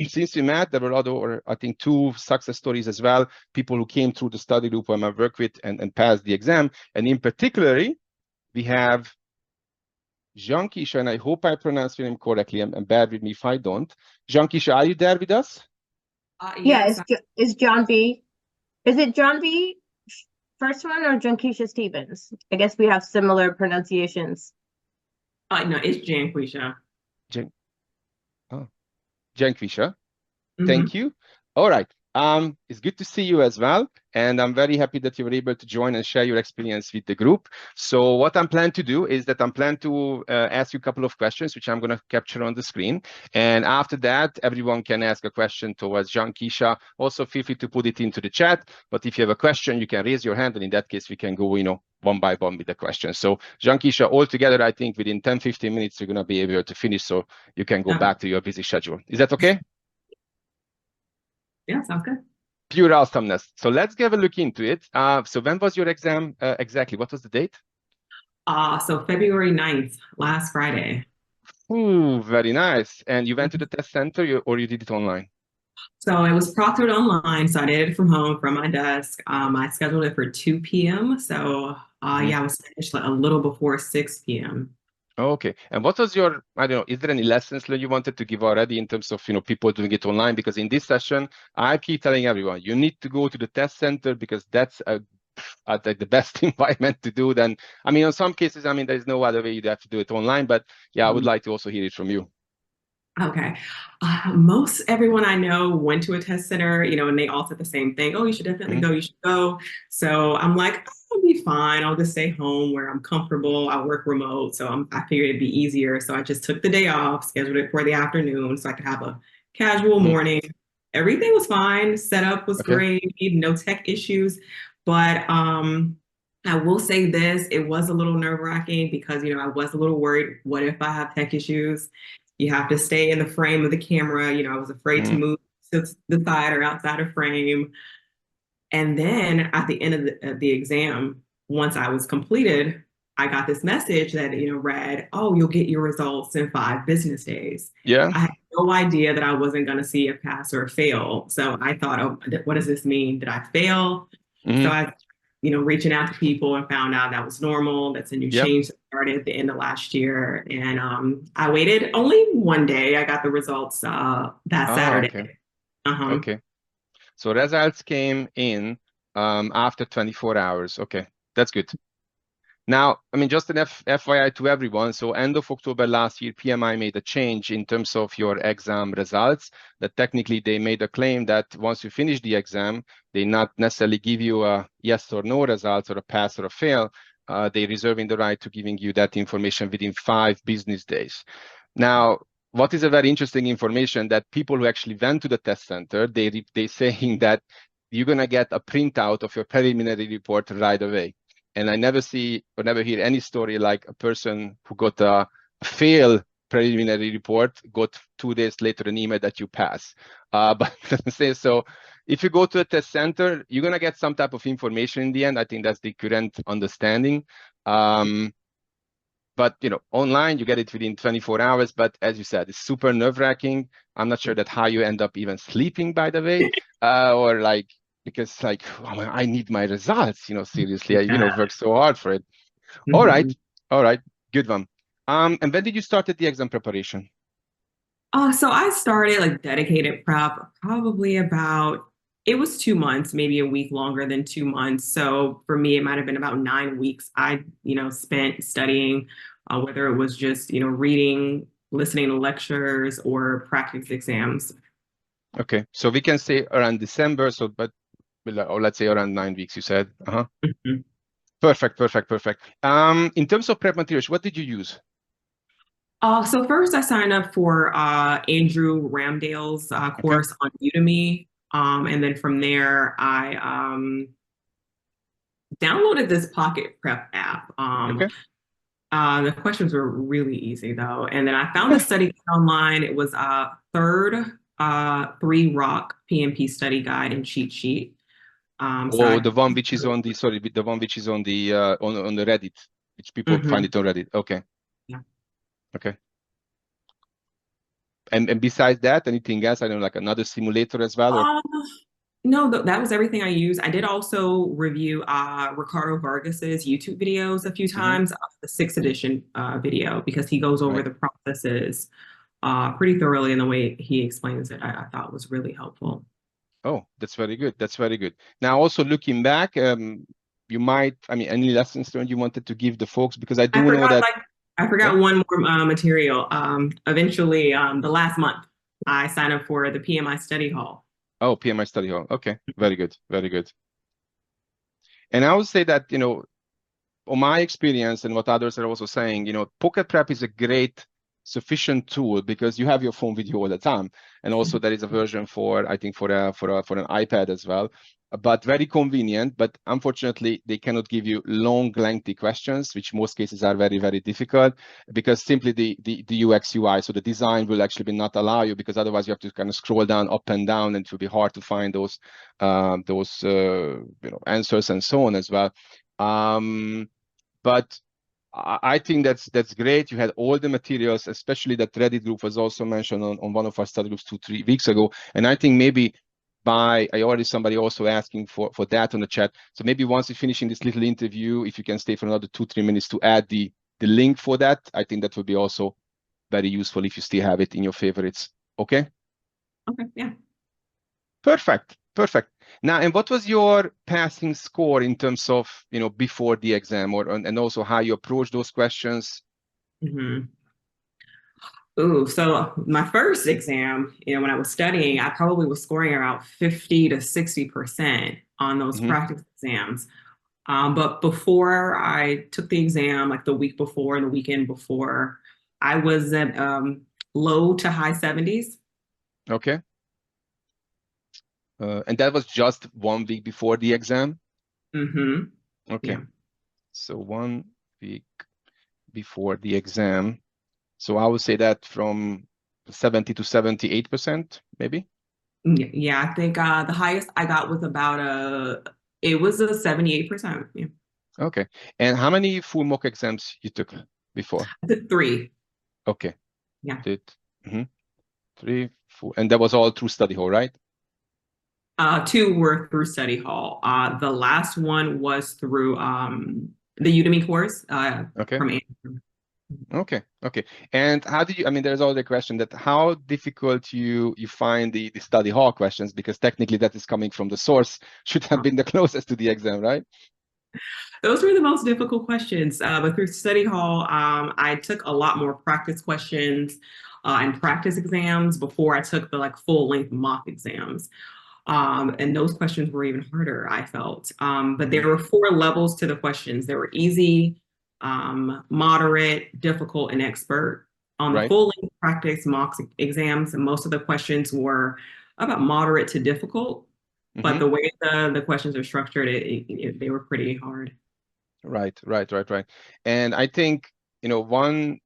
since we met, there were other, I think, 2 success stories as well, people who came through the study group whom I work with and passed the exam. And in particular, we have Janqueshia, and I hope I pronounced your name correctly, and bear with me if I don't. Janqueshia, are you there with us? Yeah, Yes. it's John V. Is it John V. first one or Janqueshia Stevens? I guess we have similar pronunciations. No, it's Janqueshia. Janqueshia. Thank you. All right. It's good to see you as well. And I'm very happy that you were able to join and share your experience with the group. So what I'm planning to do is that I'm planning to ask you a couple of questions, which I'm going to capture on the screen. And after that, everyone can ask a question towards Janqueshia. Also, feel free to put it into the chat. But if you have a question, you can raise your hand. And in that case, we can go, one by one with the questions. So Janqueshia, altogether, I think within 10, 15 minutes, you're going to be able to finish. So you can go back to your busy schedule. Is that okay? Yeah, sounds good. Pure awesomeness. So let's give a look into it. So when was your exam exactly? What was the date? So February 9th, last Friday. Ooh, very nice. And you went to the test center or you did it online? So it was proctored online. So I did it from home, from my desk. I scheduled it for 2 p.m. So yeah, I was finished like a little before 6 p.m. Okay. And what was your, I don't know, is there any lessons that you wanted to give already in terms of, people doing it online? Because in this session, I keep telling everyone, you need to go to the test center because that's the best environment to do. Then, in some cases, there's no other way you'd have to do it online. But yeah, I would like to also hear it from you. Okay. Most everyone I know went to a test center, and they all said the same thing. Oh, you should definitely go. You should go. So I'm like, I'll be fine. I'll just stay home where I'm comfortable. I work remote. So I figured it'd be easier. So I just took the day off, scheduled it for the afternoon so I could have a casual morning. Everything was fine. Setup was great. No tech issues. But I will say this, it was a little nerve-wracking because, I was a little worried. What if I have tech issues? You have to stay in the frame of the camera. I was afraid to move to the side or outside of frame. And then at the end of the exam, once I was completed, I got this message that, read, oh, you'll get your results in 5 business days. Yeah. I had no idea that I wasn't going to see a pass or a fail. So I thought, oh, what does this mean? Did I fail? So I reaching out to people and found out that was normal. That's a new change that started at the end of last year. And I waited only one day. I got the results that Saturday. Okay. So results came in after 24 hours. Okay, that's good. Now, just an FYI to everyone. So end of October last year, PMI made a change in terms of your exam results, that technically they made a claim that once you finish the exam, they not necessarily give you a yes or no results or a pass or a fail. They reserving the right to giving you that information within 5 business days. Now, what is a very interesting information that people who actually went to the test center, they saying that you're going to get a printout of your preliminary report right away. And I never see or never hear any story like a person who got a fail preliminary report got 2 days later an email that you pass. But say so. If you go to a test center, you're going to get some type of information in the end. I think that's the current understanding. But online you get it within 24 hours. But as you said, it's super nerve-wracking. I'm not sure that how you end up even sleeping, by the way, or like. Because I need my results, seriously, I, work so hard for it. All right, good one. And when did you start the exam preparation? So I started like dedicated prep probably it was 2 months, maybe a week longer than 2 months. So for me, it might've been about 9 weeks I, spent studying, whether it was just, reading, listening to lectures or practice exams. Okay, so we can say around December, or let's say around 9 weeks, you said. Perfect. In terms of prep materials, what did you use? So first I signed up for Andrew Ramdale's course on Udemy. And then from there, I downloaded this Pocket Prep app. The questions were really easy though. And then I found a study online. It was third 3 Rock PMP study guide and cheat sheet. The one which is on the on the Reddit, which people find it on Reddit. Okay. Yeah. Okay. And besides that, anything else? I don't know, like another simulator as well? Or? No, that was everything I used. I did also review Ricardo Vargas's YouTube videos a few times, the 6th edition video, because he goes over the processes pretty thoroughly, and the way he explains it, I thought was really helpful. Oh, that's very good. That's very good. Now, also looking back, you might, I mean, any lessons learned you wanted to give the folks? Because I do know that. I forgot one more material. Eventually, the last month, I signed up for the PMI study hall. Oh, PMI study hall. Okay, very good, very good. And I would say that, you know, on my experience and what others are also saying, you know, Pocket Prep is a great, sufficient tool because you have your phone video all the time, and also there is a version for, I think, for an iPad as well. But very convenient. But unfortunately, they cannot give you long, lengthy questions, which most cases are very, very difficult because simply the UX UI, so the design will actually not allow you, because otherwise you have to kind of scroll down, up and down, and it will be hard to find those you know, answers and so on as well. But I think that's great. You had all the materials, especially that Reddit group was also mentioned on one of our study groups 2-3 weeks ago. And I think maybe I already somebody also asking for that on the chat. So maybe once you're finishing this little interview, if you can stay for another 2-3 minutes to add the link for that, I think that would be also very useful if you still have it in your favorites. Okay? Okay, yeah. Perfect. Perfect. Now, and what was your passing score in terms of, you know, before the exam, and also how you approach those questions? Ooh, so my first exam, you know, when I was studying, I probably was scoring around 50 to 60% on those practice exams. But before I took the exam, like the week before and the weekend before, I was at low to high 70s. Okay. And that was just 1 week before the exam? Okay. Yeah. So 1 week before the exam. So I would say that from 70 to 78%, maybe? Yeah, I think the highest I got was about it was a 78%. Yeah. Okay. And how many full mock exams you took before? I took 3. Okay. Yeah. 3 full, and that was all through study hall, right? 2 were through study hall. The last one was through the Udemy course Okay. from Andrew. Okay. Okay. And how did you, I mean, there's all the question that how difficult you find the study hall questions, because technically that is coming from the source, should have been the closest to the exam, right? Those were the most difficult questions. But through study hall, I took a lot more practice questions and practice exams before I took the like full length mock exams. And those questions were even harder, I felt. But there were 4 levels to the questions. There were easy, moderate, difficult, and expert. On the full length practice mock exams, most of the questions were about moderate to difficult. But the way the questions are structured, they were pretty hard. Right. And I think, you know, one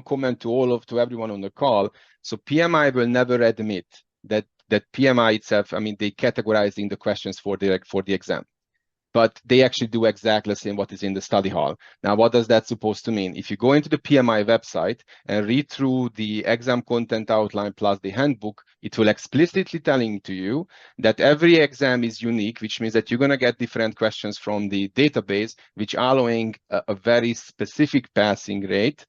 comment to everyone on the call. So PMI will never admit that PMI itself, I mean, they categorizing the questions for the exam, but they actually do exactly the same what is in the study hall. Now, what does that supposed to mean? If you go into the PMI website and read through the exam content outline plus the handbook, it will explicitly telling to you that every exam is unique, which means that you're going to get different questions from the database, which are allowing a very specific passing rate,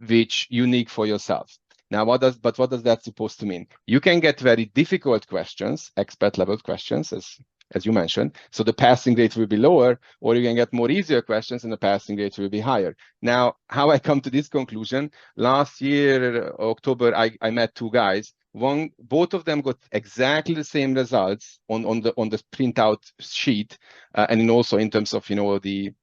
which unique for yourself. Now, what does that supposed to mean? You can get very difficult questions, expert level questions, as you mentioned. So the passing rate will be lower, or you can get more easier questions and the passing rate will be higher. Now, how I come to this conclusion, last year, October, I met 2 guys. Both of them got exactly the same results on the printout sheet, and then also in terms of, you know, the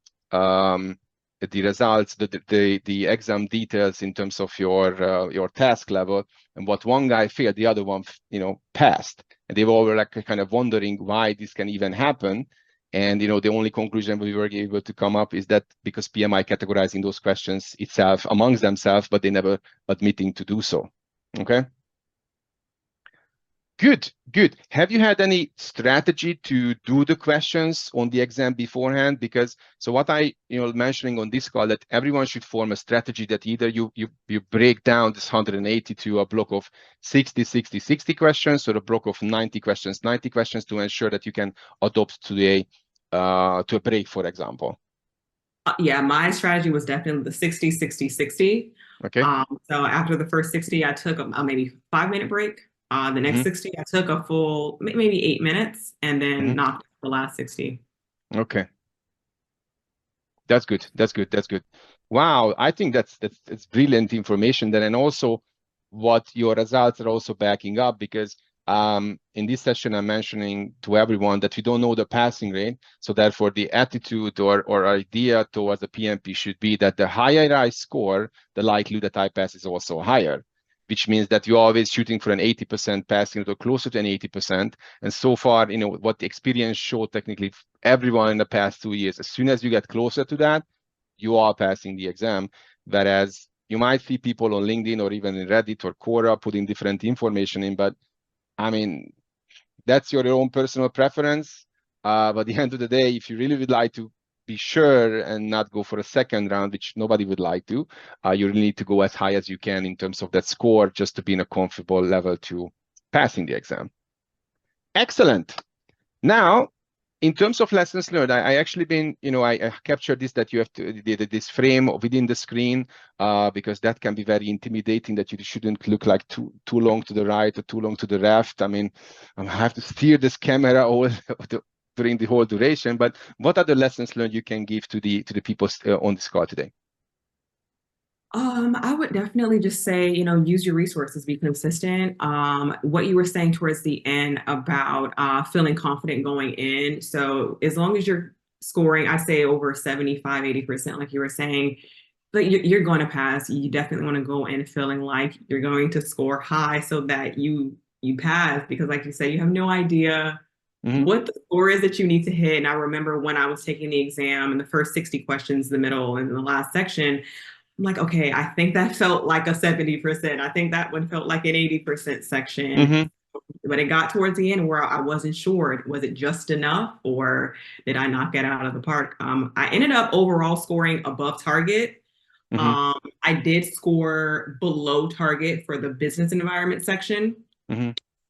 results, the exam details in terms of your task level, and what one guy failed, the other one, you know, passed. And they all were like kind of wondering why this can even happen. And, you know, the only conclusion we were able to come up is that because PMI categorizing those questions itself amongst themselves, but they never admitting to do so. Okay. Good, good. Have you had any strategy to do the questions on the exam beforehand? Because so what I mentioning on this call, that everyone should form a strategy that either you break down this 180 to a block of 60, 60, 60 questions, or a block of 90 questions, 90 questions, to ensure that you can adopt to a break, for example. Yeah, my strategy was definitely the 60, 60, 60. Okay. So after the first 60, I took a maybe 5-minute break. The next 60, I took a full maybe 8 minutes, and then knocked the last 60. Okay. That's good. That's good. That's good. Wow, I think that's brilliant information then, and also what your results are also backing up, because in this session I'm mentioning to everyone that we don't know the passing rate, so therefore the attitude or idea towards the PMP should be that the higher I score, the likelihood that I pass is also higher, which means that you're always shooting for an 80% passing rate or closer to an 80%. And so far, what the experience showed, technically everyone in the past 2 years, as soon as you get closer to that, you are passing the exam. Whereas you might see people on LinkedIn or even in Reddit or Quora putting different information in, but I mean, that's your own personal preference. But at the end of the day, if you really would like to be sure and not go for a second round, which nobody would like to, you really need to go as high as you can in terms of that score, just to be in a comfortable level to passing the exam. Excellent. Now, in terms of lessons learned, I actually been, I captured this, that you have to this frame within the screen, because that can be very intimidating, that you shouldn't look like too long to the right or too long to the left. I mean, I have to steer this camera all during the whole duration. But what are the lessons learned you can give to the people on this call today? I would definitely just say, use your resources, be consistent. What you were saying towards the end about feeling confident going in. So as long as you're scoring, I say over 75, 80%, like you were saying, but you're going to pass. You definitely want to go in feeling like you're going to score high so that you pass, because like you said, you have no idea what the score is that you need to hit. And I remember when I was taking the exam and the first 60 questions, the middle and the last section, I'm like, okay, I think that felt like a 70%. I think that one felt like an 80% section. But it got towards the end where I wasn't sure. Was it just enough, or did I knock it out of the park? I ended up overall scoring above target. I did score below target for the business environment section.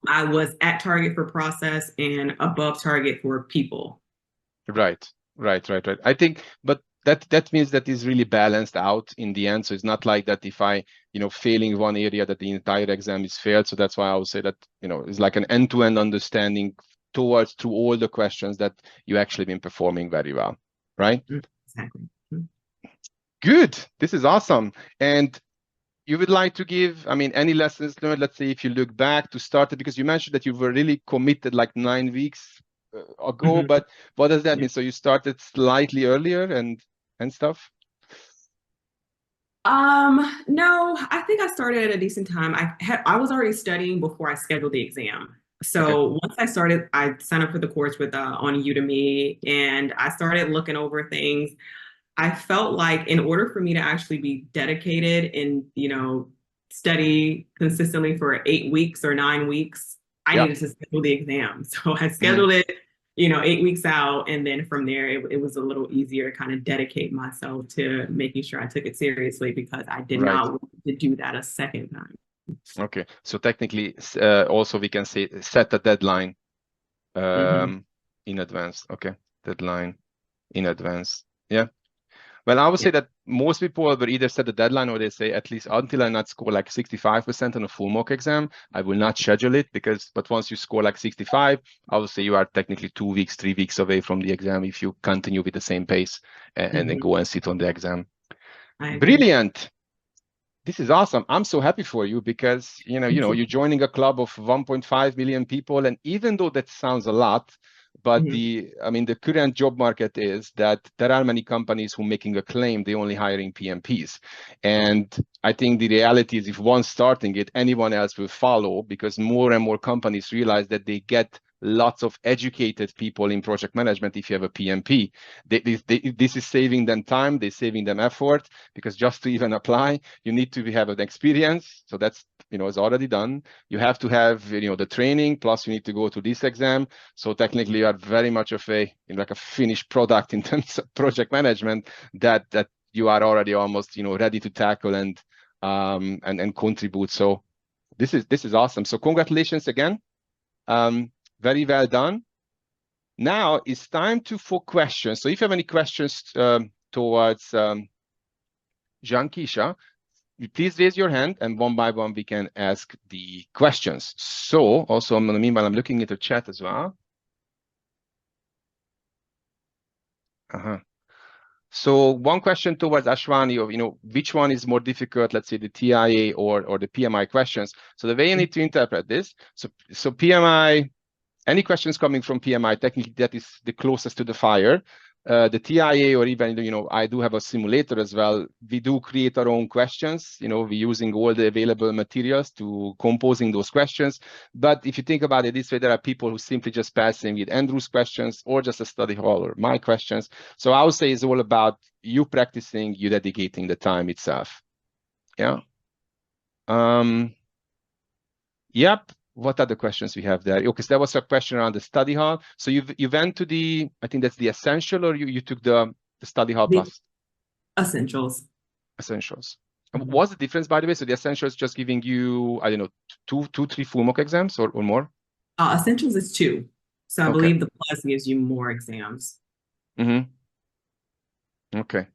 I was at target for process and above target for people. Right. I think, but that means that is really balanced out in the end. So it's not like that if I, failing one area, that the entire exam is failed. So that's why I would say that, it's like an end-to-end understanding through all the questions that you actually been performing very well, right? Exactly. Good. This is awesome. And you would like to give, any lessons learned, let's say if you look back to start it, because you mentioned that you were really committed like 9 weeks ago, but what does that mean? So you started slightly earlier and stuff? No, I think I started at a decent time. I was already studying before I scheduled the exam. So once I started, I signed up for the course with on Udemy, and I started looking over things. I felt like in order for me to actually be dedicated and, study consistently for 8 weeks or 9 weeks, I needed to schedule the exam. So I scheduled it, 8 weeks out. And then from there, it was a little easier to kind of dedicate myself to making sure I took it seriously, because I did not want to do that a second time. Okay. So technically, also we can say set a deadline in advance. Okay. Deadline in advance. Yeah. Well, I would say that most people will either set a deadline, or they say, at least until I not score like 65% on a full mock exam, I will not schedule it, but once you score like 65, I would say you are technically 2 weeks, 3 weeks away from the exam if you continue with the same pace and then go and sit on the exam. Brilliant. This is awesome. I'm so happy for you, because, you're joining a club of 1.5 million people. And even though that sounds a lot, but the current job market is that there are many companies who are making a claim they only hiring PMPs. And I think the reality is, if one's starting it, anyone else will follow, because more and more companies realize that they get lots of educated people in project management if you have a PMP. This is saving them time, they're saving them effort, because just to even apply, you need to have an experience. So that's, it's already done. You have to have, the training, plus you need to go to this exam. So technically you are very much of a, like a finished product in terms of project management that you are already almost, ready to tackle and contribute. So this is awesome. So congratulations again. Very well done. Now it's time for questions. So if you have any questions towards Janqueshia, please raise your hand, and one by one we can ask the questions. So also, meanwhile, I'm looking at the chat as well. So one question towards Ashwani of, which one is more difficult, let's say the TIA or the PMI questions. So the way you need to interpret this, so PMI, any questions coming from PMI, technically that is the closest to the fire. The TIA, or even, I do have a simulator as well. We do create our own questions. We're using all the available materials to composing those questions. But if you think about it this way, there are people who simply just passing with Andrew's questions or just a study hall or my questions. So I would say it's all about you practicing, you dedicating the time itself. Yeah. Yep. What other questions we have there? Okay, so there was a question around the study hall. So you went to the, I think that's the essential, or you took the study hall plus? Essentials. Essentials. Mm-hmm. What's the difference, by the way? So the essentials just giving you, I don't know, two, 3 full mock exams or more? Essentials is 2. So I believe the plus gives you more exams. Mm-hmm. Okay.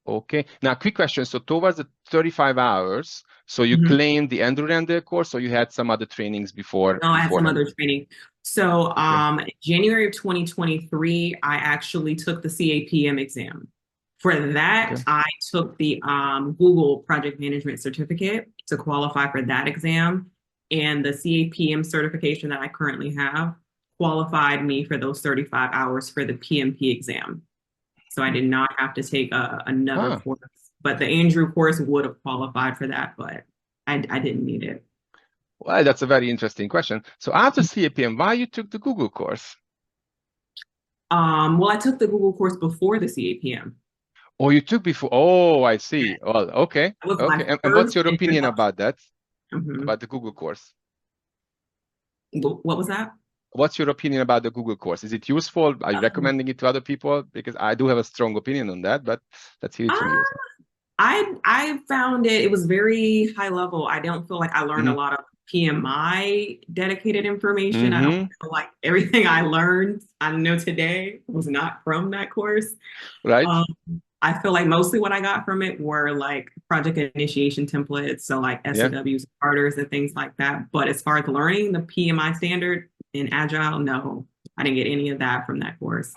Okay. Now, quick question. So towards the 35 hours, so you claimed the Andrew Randall course, or you had some other trainings before? No, I had some other training. So January of 2023, I actually took the CAPM exam. For that, I took the Google Project Management Certificate to qualify for that exam. And the CAPM certification that I currently have qualified me for those 35 hours for the PMP exam. So I did not have to take another course, but the Andrew course would have qualified for that, but I didn't need it. Well, that's a very interesting question. So after CAPM, why you took the Google course? Well, I took the Google course before the CAPM. Oh, you took before? Oh, I see. Well, okay. Okay. And what's your opinion about that? About the Google course? What was that? What's your opinion about the Google course? Is it useful? Are you recommending it to other people? Because I do have a strong opinion on that, but let's hear it from you. I found it was very high level. I don't feel like I learned a lot of PMI dedicated information. I don't feel like everything I learned, I know today was not from that course. Right. I feel like mostly what I got from it were like project initiation templates, so like SOWs, charters, and things like that. But as far as learning the PMI standard in Agile, no, I didn't get any of that from that course.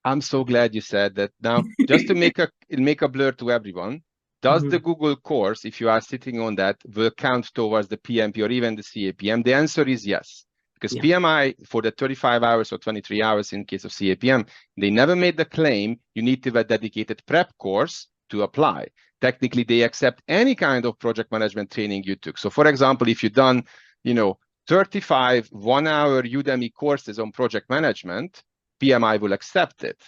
I'm so glad you said that. Now, just to make a blur to everyone, does the Google course, if you are sitting on that, will count towards the PMP or even the CAPM? The answer is yes. Because PMI, for the 35 hours or 23 hours in case of CAPM, they never made the claim you need to have a dedicated prep course to apply. Technically, they accept any kind of project management training you took. So, for example, if you've done, 35 one-hour Udemy courses on project management, PMI will accept it.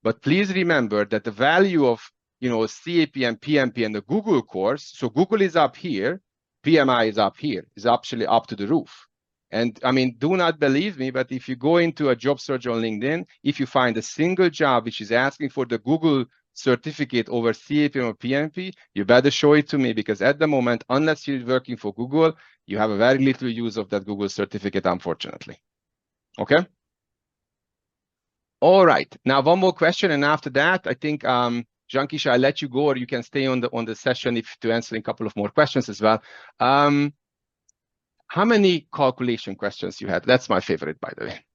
But please remember that the value of, CAPM, PMP, and the Google course, so Google is up here, PMI is up here, is actually up to the roof. And I mean, do not believe me, but if you go into a job search on LinkedIn, if you find a single job which is asking for the Google certificate over CAPM or PMP, you better show it to me, because at the moment, unless you're working for Google, you have a very little use of that Google certificate, unfortunately. Okay? All right. Now, one more question, and after that, I think, Janqueshia, I'll let you go, or you can stay on the session to answer a couple of more questions as well. How many calculation questions you had? That's my favorite, by the way.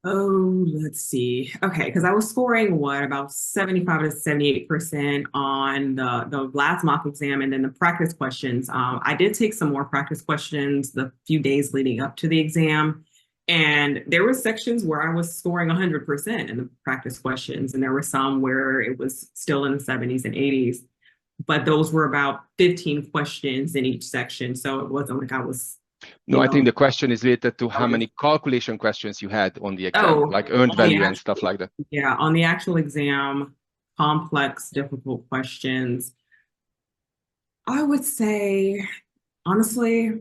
Oh, let's see. Okay, because I was scoring about 75 to 78% on the last mock exam, and then the practice questions. I did take some more practice questions the few days leading up to the exam, and there were sections where I was scoring 100% in the practice questions, and there were some where it was still in the 70s and 80s. But those were about 15 questions in each section, so it wasn't like I was No, I think the question is related to how many calculation questions you had on the exam, like earned value and stuff like that. Yeah, on the actual exam, complex, difficult questions. I would say, honestly,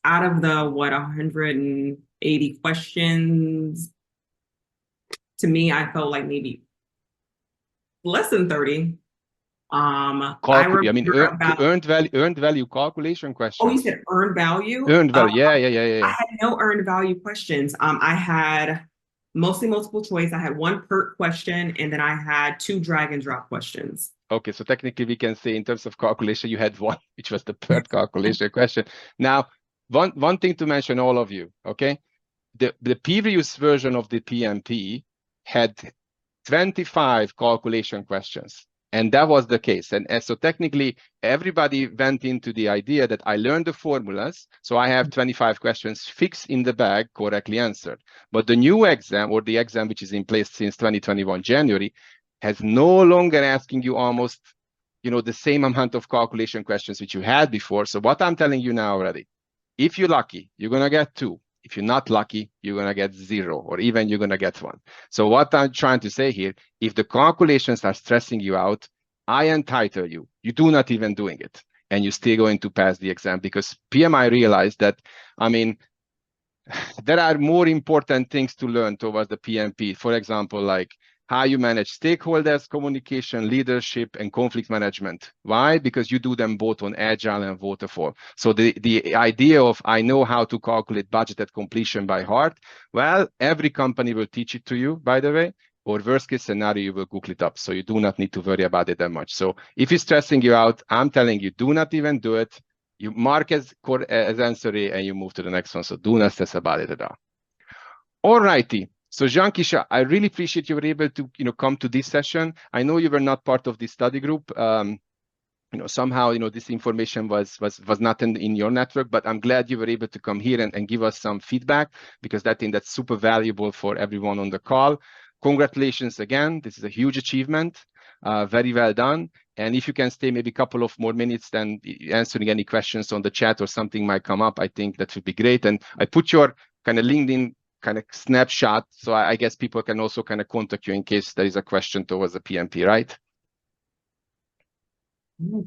out of the 180 questions, to me, I felt like maybe less than 30. I remember about earned value calculation questions. Oh, you said earned value? Earned value, yeah. I had no earned value questions. I had mostly multiple choice. I had one PERT question, and then I had 2 drag and drop questions. Okay, so technically we can say in terms of calculation, you had one, which was the PERT calculation question. Now, one thing to mention, all of you, okay? The previous version of the PMP had 25 calculation questions. And that was the case. And so technically, everybody went into the idea that I learned the formulas, so I have 25 questions fixed in the bag, correctly answered. But the new exam, or the exam which is in place since 2021 January, has no longer asking you almost, the same amount of calculation questions which you had before. So what I'm telling you now already, if you're lucky, you're going to get 2. If you're not lucky, you're going to get 0, or even you're going to get 1. So what I'm trying to say here, if the calculations are stressing you out, I entitle you. You do not even doing it, and you're still going to pass the exam, because PMI realized that, there are more important things to learn towards the PMP. For example, like how you manage stakeholders, communication, leadership, and conflict management. Why? Because you do them both on Agile and Waterfall. So the idea of I know how to calculate budget at completion by heart, well, every company will teach it to you, by the way, or worst case scenario, you will Google it up. So you do not need to worry about it that much. So if it's stressing you out, I'm telling you, do not even do it. You mark as answer A and you move to the next one. So do not stress about it at all. All righty. So Janqueshia, I really appreciate you were able to come to this session. I know you were not part of the study group. Somehow this information was not in your network, but I'm glad you were able to come here and give us some feedback, because I think that's super valuable for everyone on the call. Congratulations again. This is a huge achievement. Very well done. And if you can stay maybe a couple of more minutes, then answering any questions on the chat or something might come up, I think that would be great. And I put your kind of LinkedIn kind of snapshot, so I guess people can also kind of contact you in case there is a question towards the PMP, right?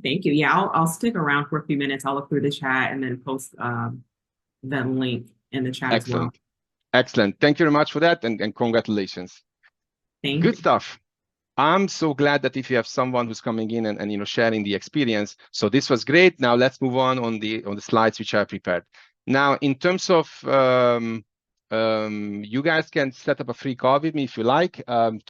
Thank you. Yeah, I'll stick around for a few minutes. I'll look through the chat and then post that link in the chat as well. Excellent. Thank you very much for that, and congratulations. Thank Good you. stuff. I'm so glad that if you have someone who's coming in and sharing the experience. So this was great. Now let's move on the slides which I prepared. Now, in terms of you guys can set up a free call with me if you like.